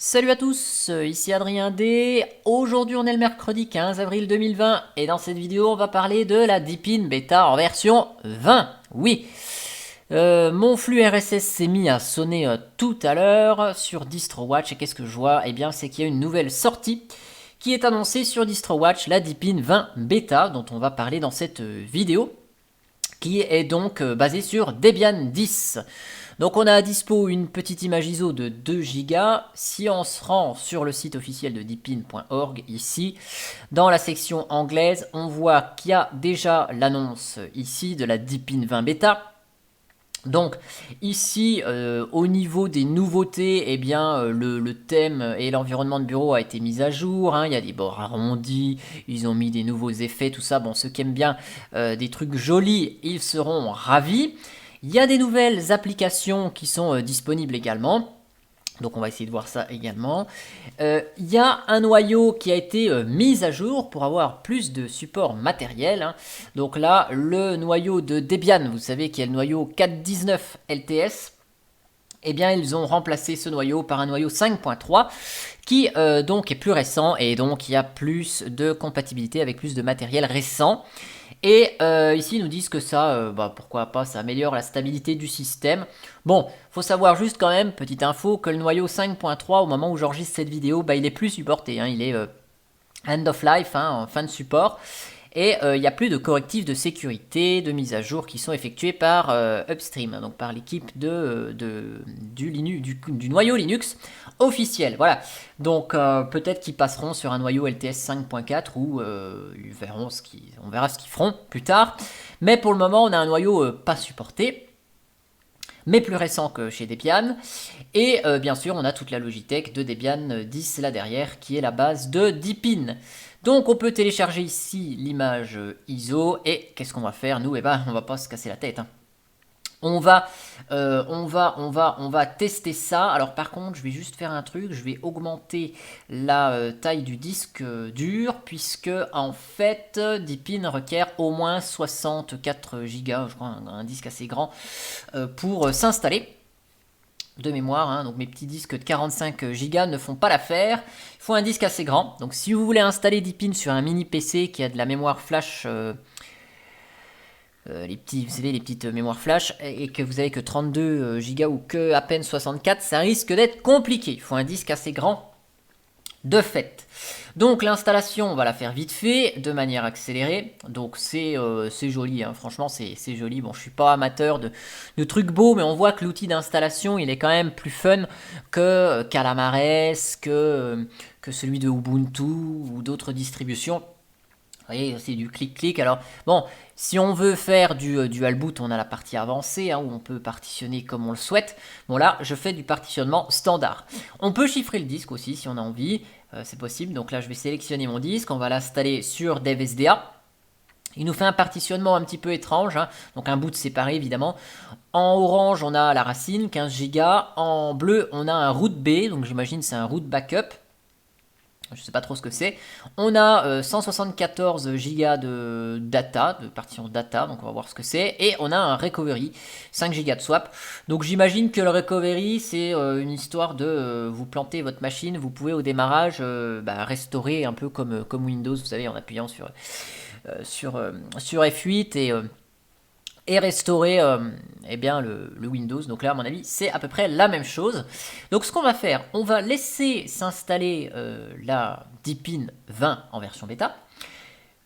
Salut à tous, ici Adrien D. Aujourd'hui on est le mercredi 15 avril 2020 et dans cette vidéo on va parler de la Deepin Beta en version 20. Oui, mon flux RSS s'est mis à sonner tout à l'heure sur DistroWatch et qu'est-ce que je vois? Eh bien c'est qu'il y a une nouvelle sortie qui est annoncée sur DistroWatch, la Deepin 20 Beta dont on va parler dans cette vidéo, qui est donc basée sur Debian 10. Donc on a à dispo une petite image ISO de 2 Go. Si on se rend sur le site officiel de deepin.org ici, dans la section anglaise, on voit qu'il y a déjà l'annonce ici de la Deepin 20 Beta. Donc ici, au niveau des nouveautés, eh bien, le thème et l'environnement de bureau a été mis à jour, hein. Il y a des bords arrondis, ils ont mis des nouveaux effets, tout ça. Bon, ceux qui aiment bien des trucs jolis, ils seront ravis. Il y a des nouvelles applications qui sont disponibles également. Donc on va essayer de voir ça également. Il y a un noyau qui a été mis à jour pour avoir plus de support matériel, hein. Donc là, le noyau de Debian, vous savez, qui est le noyau 4.19 LTS, eh bien ils ont remplacé ce noyau par un noyau 5.3 qui donc est plus récent et donc il y a plus de compatibilité avec plus de matériel récent. Et ici, ils nous disent que ça, pourquoi pas, ça améliore la stabilité du système. Bon, faut savoir juste quand même, petite info, que le noyau 5.3, au moment où j'enregistre cette vidéo, il est plus supporté, hein, il est end of life, hein, en fin de support. Et il n'y a plus de correctifs de sécurité, de mise à jour qui sont effectués par Upstream, donc par l'équipe du noyau Linux officiel. Voilà. Donc peut-être qu'ils passeront sur un noyau LTS 5.4 ou on verra ce qu'ils feront plus tard. Mais pour le moment, on a un noyau pas supporté, mais plus récent que chez Debian. Et bien sûr, on a toute la Logitech de Debian 10 là derrière, qui est la base de Deepin. Donc on peut télécharger ici l'image ISO, et qu'est-ce qu'on va faire nous? Eh ben, on va pas se casser la tête, hein. On va tester ça. Alors par contre, je vais juste faire un truc. Je vais augmenter la taille du disque dur, puisque en fait, Deepin requiert au moins 64 Go, je crois, un disque assez grand, pour s'installer de mémoire, hein. Donc mes petits disques de 45 Go ne font pas l'affaire. Il faut un disque assez grand. Donc si vous voulez installer Deepin sur un mini PC qui a de la mémoire flash, vous savez, les petites mémoires flash, et que vous avez que 32 Go ou que à peine 64, ça risque d'être compliqué. Il faut un disque assez grand de fait. Donc l'installation, on va la faire vite fait, de manière accélérée. Donc c'est joli, hein. Franchement c'est joli. Bon, je suis pas amateur de trucs beaux, mais on voit que l'outil d'installation, il est quand même plus fun que Calamares, que celui de Ubuntu ou d'autres distributions. Vous voyez, c'est du clic-clic. Alors, bon, si on veut faire du dual boot, on a la partie avancée, hein, où on peut partitionner comme on le souhaite. Bon, là, je fais du partitionnement standard. On peut chiffrer le disque aussi, si on a envie. C'est possible. Donc là, je vais sélectionner mon disque. On va l'installer sur DevSDA. Il nous fait un partitionnement un petit peu étrange, hein. Donc un boot séparé, évidemment. En orange, on a la racine, 15 Go. En bleu, on a un root B. Donc j'imagine c'est un root backup. Je ne sais pas trop ce que c'est. On a 174 Go de data, de partition data, donc on va voir ce que c'est. Et on a un recovery, 5 Go de swap. Donc j'imagine que le recovery, c'est une histoire de vous planter votre machine, vous pouvez au démarrage restaurer un peu comme Windows, vous savez, en appuyant sur F8 et restaurer eh bien, le Windows. Donc là, à mon avis, c'est à peu près la même chose. Donc ce qu'on va faire, on va laisser s'installer la Deepin 20 en version bêta.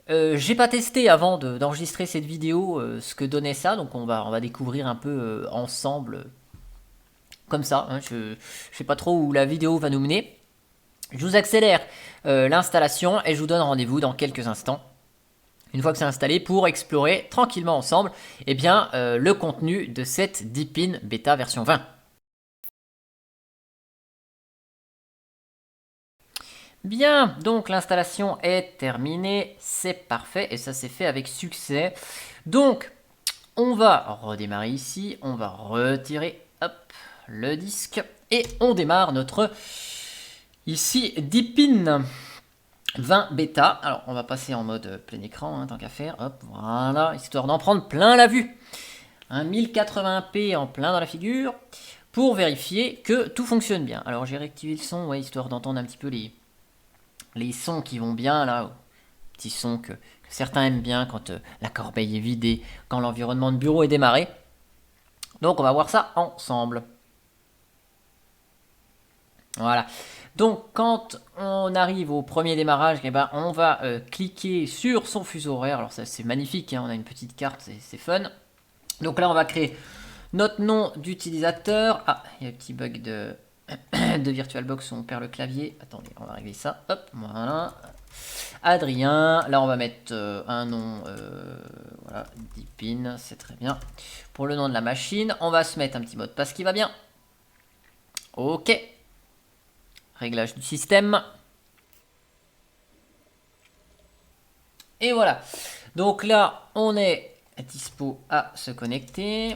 J'ai pas testé avant d'enregistrer cette vidéo ce que donnait ça, donc on va découvrir un peu ensemble comme ça, hein. Je sais pas trop où la vidéo va nous mener. Je vous accélère l'installation et je vous donne rendez-vous dans quelques instants, une fois que c'est installé, pour explorer tranquillement ensemble le contenu de cette Deepin Beta version 20. Bien, donc l'installation est terminée, c'est parfait, et ça s'est fait avec succès. Donc, on va redémarrer ici, on va retirer hop, le disque, et on démarre notre, ici, Deepin 20 bêta. Alors, on va passer en mode plein écran, hein, tant qu'à faire. Hop, voilà, histoire d'en prendre plein la vue. Un 1080p en plein dans la figure. pour vérifier que tout fonctionne bien. Alors j'ai réactivé le son, ouais, histoire d'entendre un petit peu les sons qui vont bien là, petits sons que certains aiment bien quand la corbeille est vidée, quand l'environnement de bureau est démarré. Donc on va voir ça ensemble. Voilà. Donc quand on arrive au premier démarrage, eh ben, on va cliquer sur son fuseau horaire. Alors ça c'est magnifique, hein, on a une petite carte, c'est fun. Donc là on va créer notre nom d'utilisateur. Ah, il y a un petit bug de VirtualBox où on perd le clavier. Attendez, on va régler ça. Hop, voilà. Adrien. Là, on va mettre un nom. Voilà, Deepin, c'est très bien. Pour le nom de la machine, on va se mettre un petit mot de passe qui va bien. Ok. Réglage du système. Et voilà. Donc là, on est dispo à se connecter.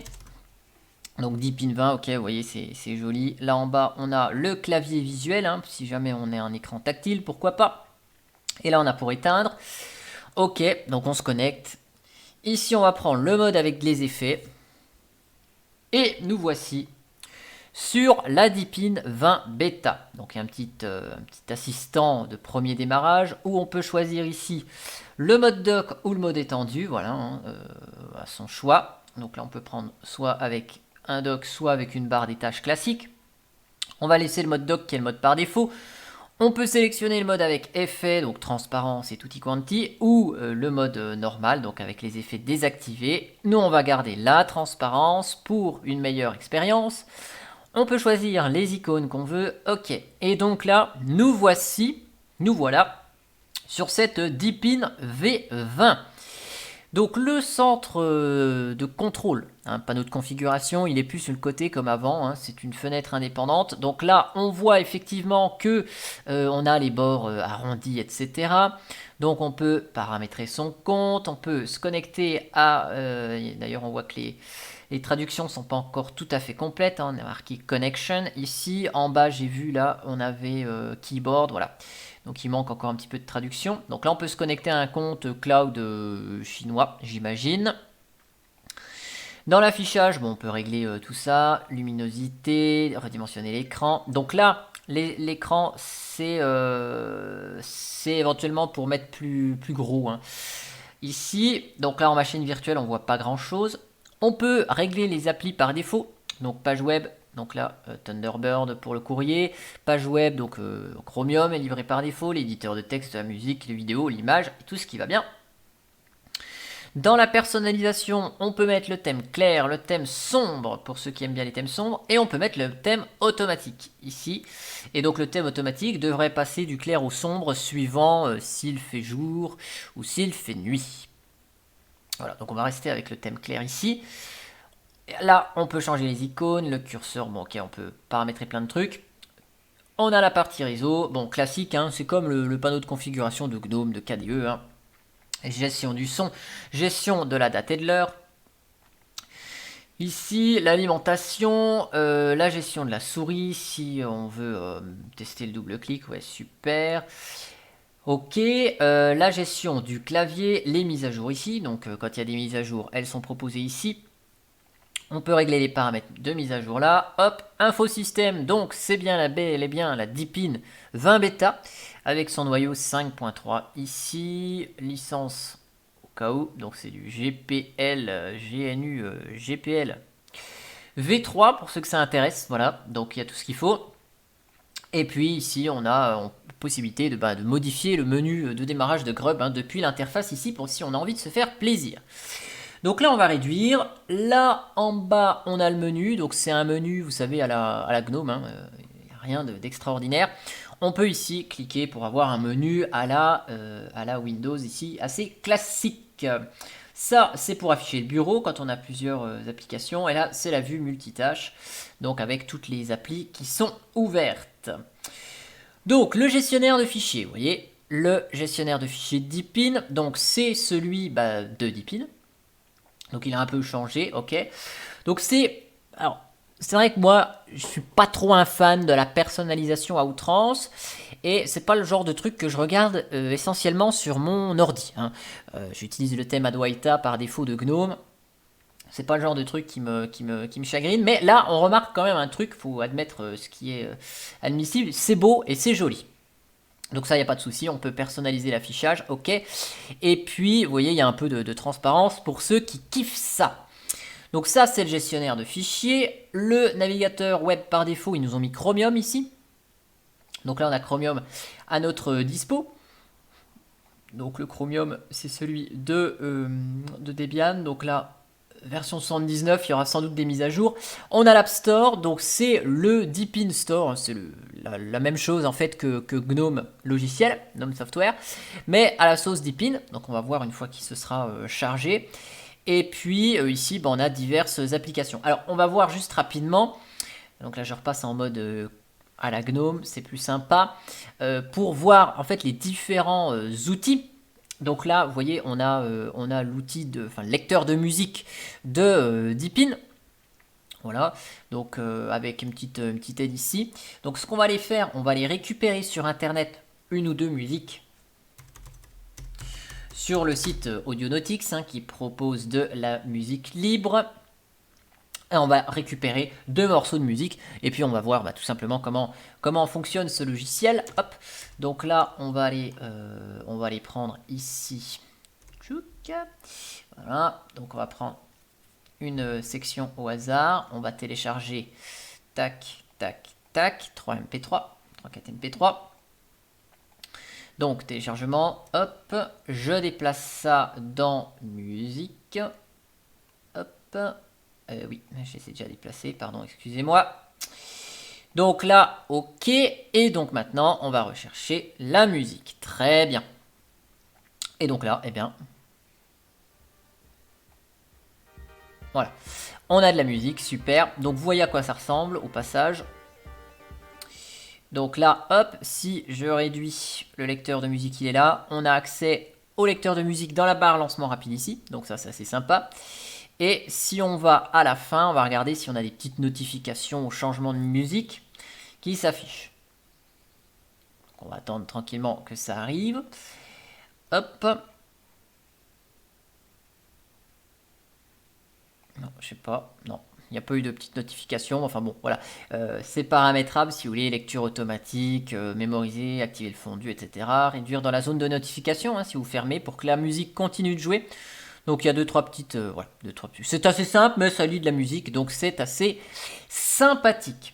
Donc Deepin 20, ok, vous voyez, c'est joli. Là en bas, on a le clavier visuel, hein, si jamais on est un écran tactile, pourquoi pas. Et là, on a pour éteindre. Ok, donc on se connecte. Ici, on va prendre le mode avec les effets. Et nous voici sur la Deepin 20 Beta. Donc il y a un petit assistant de premier démarrage où on peut choisir ici le mode dock ou le mode étendu, voilà, hein, à son choix. Donc là on peut prendre soit avec un dock, soit avec une barre des tâches classique. On va laisser le mode dock qui est le mode par défaut. On peut sélectionner le mode avec effet, donc transparence et tutti quanti, ou le mode normal, donc avec les effets désactivés. Nous on va garder la transparence pour une meilleure expérience. On peut choisir les icônes qu'on veut, ok. Et donc là, nous voilà, sur cette Deepin V20. Donc le centre de contrôle, un panneau de configuration, il est plus sur le côté comme avant, hein, c'est une fenêtre indépendante. Donc là, on voit effectivement que on a les bords arrondis, etc. Donc on peut paramétrer son compte, on peut se connecter à... D'ailleurs, on voit que les traductions ne sont pas encore tout à fait complètes, hein. On a marqué Connection. Ici, en bas, j'ai vu, là, on avait Keyboard, voilà. Donc il manque encore un petit peu de traduction. Donc là, on peut se connecter à un compte cloud chinois, j'imagine. Dans l'affichage, bon, on peut régler tout ça. Luminosité, redimensionner l'écran. Donc là, l'écran, c'est éventuellement pour mettre plus gros, hein. Ici, donc là, en machine virtuelle, on voit pas grand-chose. On peut régler les applis par défaut. Donc page web, donc là Thunderbird pour le courrier, page web, donc Chromium est livré par défaut, l'éditeur de texte, la musique, les vidéos, l'image, tout ce qui va bien. Dans la personnalisation, on peut mettre le thème clair, le thème sombre pour ceux qui aiment bien les thèmes sombres, et on peut mettre le thème automatique ici. Et donc le thème automatique devrait passer du clair au sombre suivant s'il fait jour ou s'il fait nuit. Voilà, donc on va rester avec le thème clair ici. Là, on peut changer les icônes, le curseur, bon ok, on peut paramétrer plein de trucs. On a la partie réseau, bon classique, hein, c'est comme le panneau de configuration de GNOME, de KDE, hein. Gestion du son, gestion de la date et de l'heure. Ici, l'alimentation, la gestion de la souris, si on veut tester le double-clic, ouais, super. Ok, la gestion du clavier, les mises à jour ici, donc quand il y a des mises à jour, elles sont proposées ici. On peut régler les paramètres de mise à jour là. Hop, infosystème, donc c'est bien la belle et bien la Deepin 20 Beta avec son noyau 5.3 ici. Licence au cas où, donc c'est du GPL, GNU, GPL V3 pour ceux que ça intéresse. Voilà, donc il y a tout ce qu'il faut. Et puis ici, on a possibilité de modifier le menu de démarrage de Grub hein, depuis l'interface ici pour si on a envie de se faire plaisir. Donc là, on va réduire. Là, en bas, on a le menu. Donc c'est un menu, vous savez, à la GNOME. Hein, rien d'extraordinaire. On peut ici cliquer pour avoir un menu à la Windows ici, assez classique. Ça, c'est pour afficher le bureau quand on a plusieurs applications. Et là, c'est la vue multitâche. Donc avec toutes les applis qui sont ouvertes. Donc le gestionnaire de fichiers, vous voyez, le gestionnaire de fichiers Deepin. Donc c'est celui de Deepin. Donc il a un peu changé, ok. Donc c'est vrai que moi je suis pas trop un fan de la personnalisation à outrance et c'est pas le genre de truc que je regarde essentiellement sur mon ordi, hein. J'utilise le thème Adwaita par défaut de GNOME. c'est pas le genre de truc qui me chagrine. Mais là, on remarque quand même un truc, faut admettre ce qui est admissible. C'est beau et c'est joli. Donc ça, il n'y a pas de souci, on peut personnaliser l'affichage, ok. Et puis, vous voyez, il y a un peu de transparence pour ceux qui kiffent ça. Donc ça, c'est le gestionnaire de fichiers. Le navigateur web par défaut, ils nous ont mis Chromium ici. Donc là, on a Chromium à notre dispo. Donc le Chromium, c'est celui de Debian. Donc là, version 79, il y aura sans doute des mises à jour. On a l'App Store, donc c'est le Deepin Store. C'est la même chose en fait que GNOME logiciel, GNOME Software, mais à la sauce Deepin. Donc on va voir une fois qu'il se sera chargé. Et puis ici, on a diverses applications. Alors on va voir juste rapidement. Donc là, je repasse en mode à la GNOME, c'est plus sympa, pour voir en fait les différents outils. Donc là, vous voyez, on a l'outil lecteur de musique de Deepin. Voilà, donc avec une petite aide ici. Donc ce qu'on va aller faire, on va aller récupérer sur internet une ou deux musiques sur le site Audionautix qui propose de la musique libre. Et on va récupérer deux morceaux de musique et puis on va voir tout simplement comment fonctionne ce logiciel. Hop. Donc là, on va aller prendre ici. Voilà, donc on va prendre une section au hasard. On va télécharger tac, tac, tac, 3 MP3, 3-4 MP3. Donc téléchargement, hop, je déplace ça dans musique. Hop. Oui, j'essaie déjà déplacer, pardon, excusez-moi. Donc là, ok. Et donc maintenant, on va rechercher la musique. Très bien. Et donc là, eh bien, voilà. On a de la musique, super. Donc vous voyez à quoi ça ressemble au passage. Donc là, hop, si je réduis le lecteur de musique, il est là. On a accès au lecteur de musique dans la barre lancement rapide ici. Donc ça, c'est assez sympa. Et si on va à la fin, on va regarder si on a des petites notifications au changement de musique qui s'affichent. On va attendre tranquillement que ça arrive. Hop. Non, je sais pas. Non, il n'y a pas eu de petites notifications. Enfin bon, voilà. C'est paramétrable si vous voulez. Lecture automatique, mémoriser, activer le fondu, etc. Réduire dans la zone de notification si vous fermez pour que la musique continue de jouer. Donc il y a deux trois petites, voilà, c'est assez simple, mais ça lit de la musique, donc c'est assez sympathique.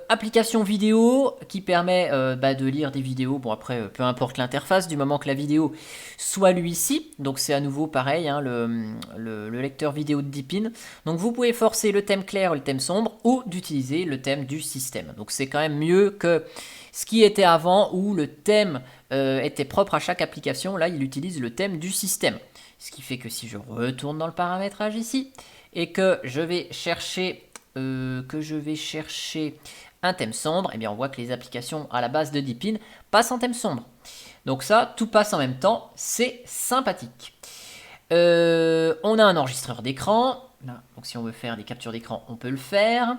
Application vidéo qui permet de lire des vidéos. Bon après, peu importe l'interface, du moment que la vidéo soit lui-ci. Donc c'est à nouveau pareil, le lecteur vidéo de Deepin. Donc vous pouvez forcer le thème clair ou le thème sombre, ou d'utiliser le thème du système. Donc c'est quand même mieux que ce qui était avant, où le thème était propre à chaque application. Là, il utilise le thème du système. Ce qui fait que si je retourne dans le paramétrage ici et que je vais chercher un thème sombre, eh bien on voit que les applications à la base de Deepin passent en thème sombre. Donc ça, tout passe en même temps, c'est sympathique. On a un enregistreur d'écran. Donc si on veut faire des captures d'écran, on peut le faire.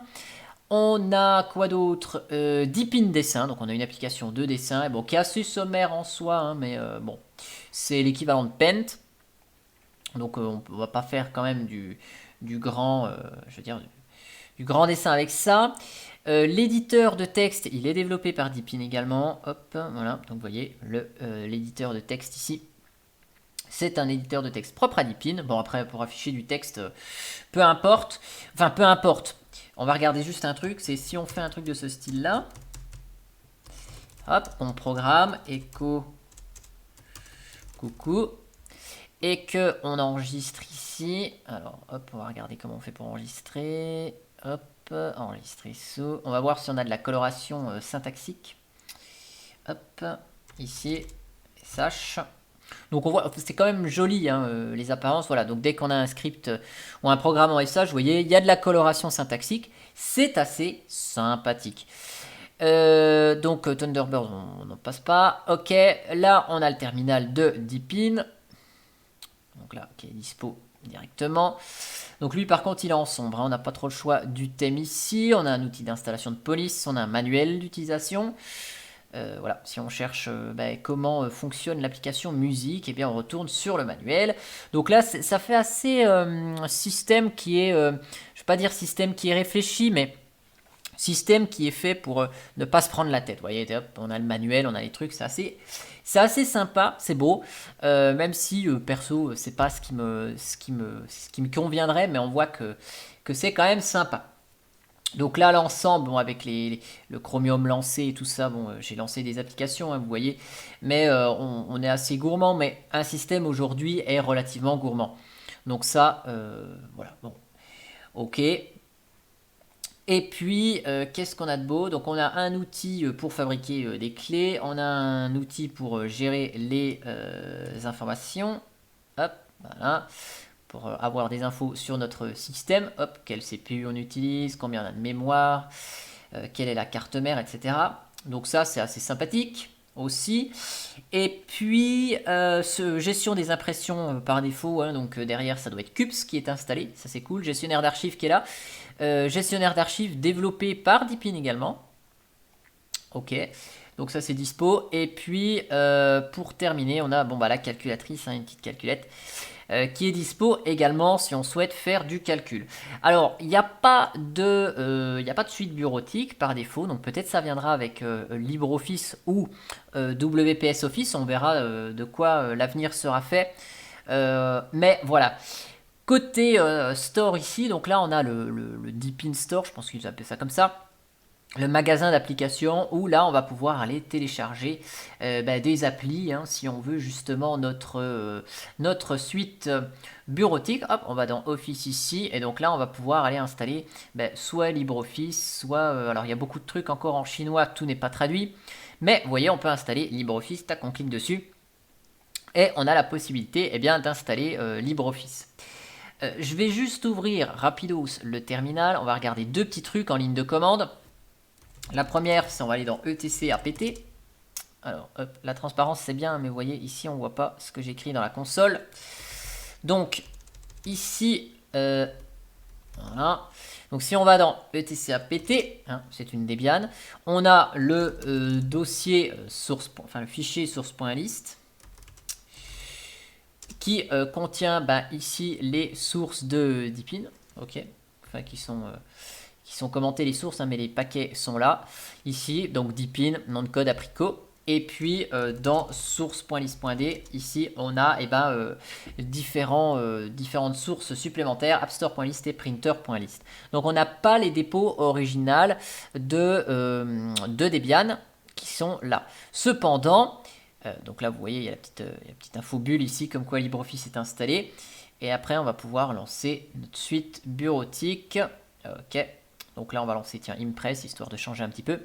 On a quoi d'autre, Deepin Dessin, donc on a une application de dessin qui est assez sommaire en soi, mais bon, c'est l'équivalent de Paint. Donc on ne va pas faire quand même du grand, du grand dessin avec ça. L'éditeur de texte, il est développé par Deepin également. Hop, voilà. Donc vous voyez l'éditeur de texte ici. C'est un éditeur de texte propre à Deepin. Bon après pour afficher du texte, peu importe. Enfin peu importe. On va regarder juste un truc. C'est si on fait un truc de ce style-là. Hop, on programme echo coucou. Et que on enregistre ici. Alors, hop, on va regarder comment on fait pour enregistrer. Hop, enregistrer sous. On va voir si on a de la coloration syntaxique. Hop, ici, SH. Donc on voit, c'est quand même joli les apparences. Voilà, donc dès qu'on a un script ou un programme en SH, vous voyez, il y a de la coloration syntaxique. C'est assez sympathique. Donc Thunderbird, on n'en passe pas. Ok, là on a le terminal de Deepin. Donc là, qui est dispo directement. Donc lui, par contre, il est en sombre. On n'a pas trop le choix du thème ici. On a un outil d'installation de police. On a un manuel d'utilisation. Voilà, si on cherche comment fonctionne l'application musique, et bien on retourne sur le manuel. Donc là, ça fait assez système qui est, je ne vais pas dire système qui est réfléchi, mais système qui est fait pour ne pas se prendre la tête. Vous voyez, hop, on a le manuel, on a les trucs, c'est assez sympa, c'est beau. Même si perso, c'est pas ce qui me conviendrait, mais on voit que c'est quand même sympa. Donc là, l'ensemble, bon, avec le Chromium lancé et tout ça, bon, j'ai lancé des applications, hein, vous voyez, mais on est assez gourmand, mais un système aujourd'hui est relativement gourmand. Donc ça, voilà, bon, ok. Et puis, qu'est-ce qu'on a de beau? Donc on a un outil pour fabriquer des clés, on a un outil pour gérer les informations, hop, voilà, pour avoir des infos sur notre système, hop, quel CPU on utilise, combien on a de mémoire, quelle est la carte mère, etc. Donc ça, c'est assez sympathique aussi. Et puis, gestion des impressions par défaut, hein, donc derrière, ça doit être CUPS qui est installé, ça c'est cool, gestionnaire d'archives qui est là. Gestionnaire d'archives développé par Deepin également. Ok, donc ça c'est dispo. Et puis pour terminer, on a la calculatrice, hein, une petite calculette qui est dispo également si on souhaite faire du calcul. Alors il n'y a pas de suite bureautique par défaut, donc peut-être ça viendra avec LibreOffice ou WPS Office. On verra de quoi l'avenir sera fait. Mais voilà. Côté store ici, donc là on a le Deepin Store, je pense qu'ils appellent ça comme ça, le magasin d'applications où là on va pouvoir aller télécharger des applis, hein, si on veut justement notre suite bureautique. Hop, on va dans Office ici et donc là on va pouvoir aller installer soit LibreOffice, soit alors il y a beaucoup de trucs encore en chinois, tout n'est pas traduit, mais vous voyez on peut installer LibreOffice, tac, on clique dessus et on a la possibilité d'installer LibreOffice. Je vais juste ouvrir rapidos le terminal. On va regarder deux petits trucs en ligne de commande. La première, c'est on va aller dans ETC APT. Alors, hop, la transparence c'est bien, mais vous voyez ici on voit pas ce que j'écris dans la console. Donc ici, voilà. Donc si on va dans ETC APT, hein, c'est une Debian, on a le dossier source, enfin le fichier source.list. Qui contient ici les sources de Deepin, ok, enfin qui sont commentées les sources, hein, mais les paquets sont là, ici, donc Deepin, nom de code apricot, et puis dans source.list.d, ici on a différentes sources supplémentaires, appstore.list et printer.list. Donc on n'a pas les dépôts originales de Debian qui sont là. Cependant, donc là vous voyez il y a la petite info bulle ici comme quoi LibreOffice est installé et après on va pouvoir lancer notre suite bureautique. Ok, donc là on va lancer Impress histoire de changer un petit peu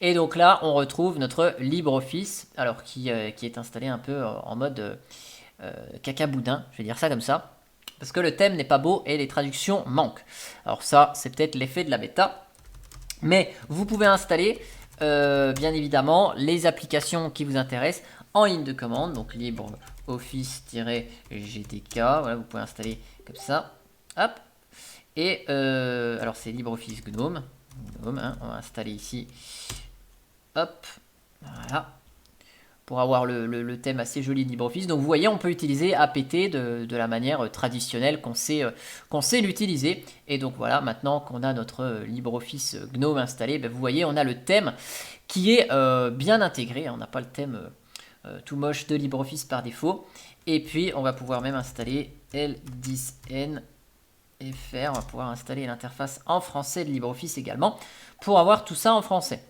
et donc là on retrouve notre LibreOffice alors qui est installé un peu en mode caca boudin, je vais dire ça comme ça parce que le thème n'est pas beau et les traductions manquent. Alors ça c'est peut-être l'effet de la bêta, mais vous pouvez installer bien évidemment les applications qui vous intéressent en ligne de commande, donc LibreOffice-GTK, voilà, vous pouvez installer comme ça, hop, et alors c'est LibreOffice GNOME, hein, on va installer ici, hop, voilà, pour avoir le thème assez joli de LibreOffice. Donc vous voyez, on peut utiliser APT de la manière traditionnelle qu'on sait l'utiliser. Et donc voilà, maintenant qu'on a notre LibreOffice GNOME installé, vous voyez, on a le thème qui est bien intégré. On n'a pas le thème tout moche de LibreOffice par défaut. Et puis on va pouvoir même installer L10N. FR, on va pouvoir installer l'interface en français de LibreOffice également pour avoir tout ça en français.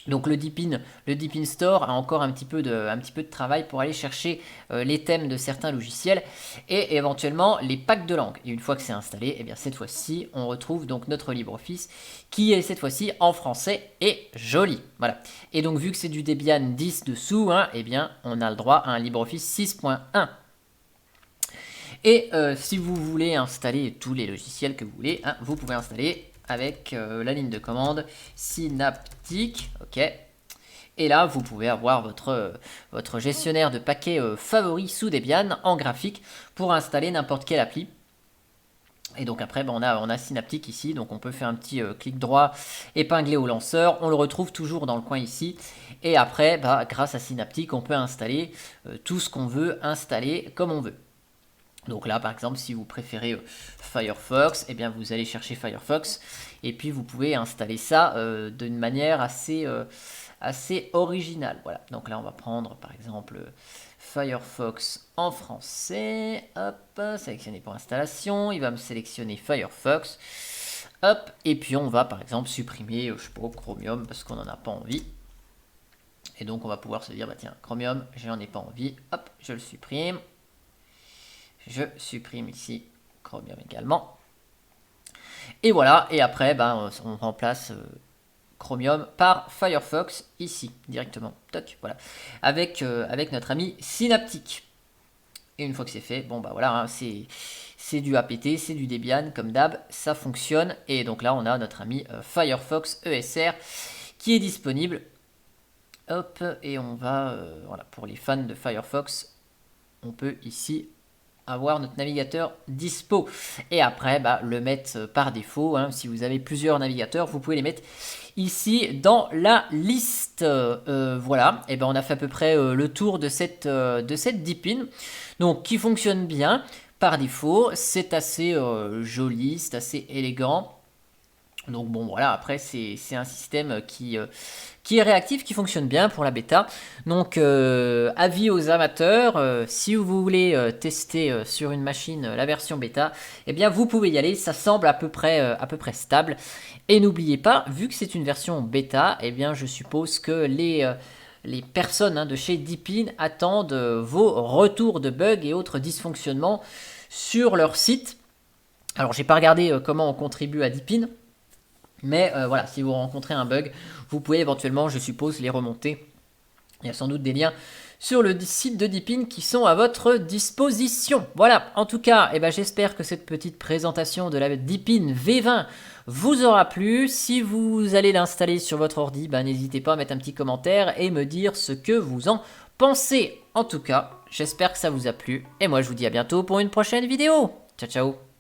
Donc le Deepin Store a encore un petit peu de travail pour aller chercher les thèmes de certains logiciels et éventuellement les packs de langue. Et une fois que c'est installé, et bien cette fois-ci, on retrouve donc notre LibreOffice qui est cette fois-ci en français et joli. Voilà. Et donc vu que c'est du Debian 10 dessous, hein, et bien on a le droit à un LibreOffice 6.1. Et si vous voulez installer tous les logiciels que vous voulez, hein, vous pouvez installer avec la ligne de commande synaptique, ok. Et là, vous pouvez avoir votre gestionnaire de paquets favori sous Debian en graphique pour installer n'importe quelle appli. Et donc après, on a Synaptic ici, donc on peut faire un petit clic droit épinglé au lanceur. On le retrouve toujours dans le coin ici. Et après, grâce à Synaptic, on peut installer tout ce qu'on veut installer comme on veut. Donc là, par exemple, si vous préférez Firefox, eh bien vous allez chercher Firefox. Et puis vous pouvez installer ça d'une manière assez originale. Voilà, donc là on va prendre par exemple Firefox en français. Hop, sélectionner pour installation. Il va me sélectionner Firefox. Hop, et puis on va par exemple supprimer, je sais pas, Chromium parce qu'on n'en a pas envie. Et donc on va pouvoir se dire, bah tiens, Chromium, j'en ai pas envie. Hop, je le supprime. Je supprime ici Chromium également. Et voilà, et après, on remplace Chromium par Firefox ici, directement. Toc, voilà. Avec notre ami Synaptic. Et une fois que c'est fait, voilà, hein, c'est du APT, c'est du Debian, comme d'hab, ça fonctionne. Et donc là, on a notre ami Firefox ESR qui est disponible. Hop, et on va, voilà, pour les fans de Firefox, on peut ici avoir notre navigateur dispo. Et après, le mettre par défaut. Hein, si vous avez plusieurs navigateurs, vous pouvez les mettre ici dans la liste. Voilà, et on a fait à peu près le tour de cette Deepin. Donc, qui fonctionne bien par défaut. C'est assez joli, c'est assez élégant. Donc bon voilà, après c'est un système qui est réactif, qui fonctionne bien pour la bêta. Donc avis aux amateurs, si vous voulez tester sur une machine la version bêta, eh bien vous pouvez y aller, ça semble à peu près stable. Et n'oubliez pas, vu que c'est une version bêta, eh bien je suppose que les personnes de chez Deepin attendent vos retours de bugs et autres dysfonctionnements sur leur site. Alors j'ai pas regardé comment on contribue à Deepin. Mais voilà, si vous rencontrez un bug, vous pouvez éventuellement, je suppose, les remonter. Il y a sans doute des liens sur le site de Deepin qui sont à votre disposition. Voilà, en tout cas, j'espère que cette petite présentation de la Deepin V20 vous aura plu. Si vous allez l'installer sur votre ordi, n'hésitez pas à mettre un petit commentaire et me dire ce que vous en pensez. En tout cas, j'espère que ça vous a plu. Et moi, je vous dis à bientôt pour une prochaine vidéo. Ciao, ciao.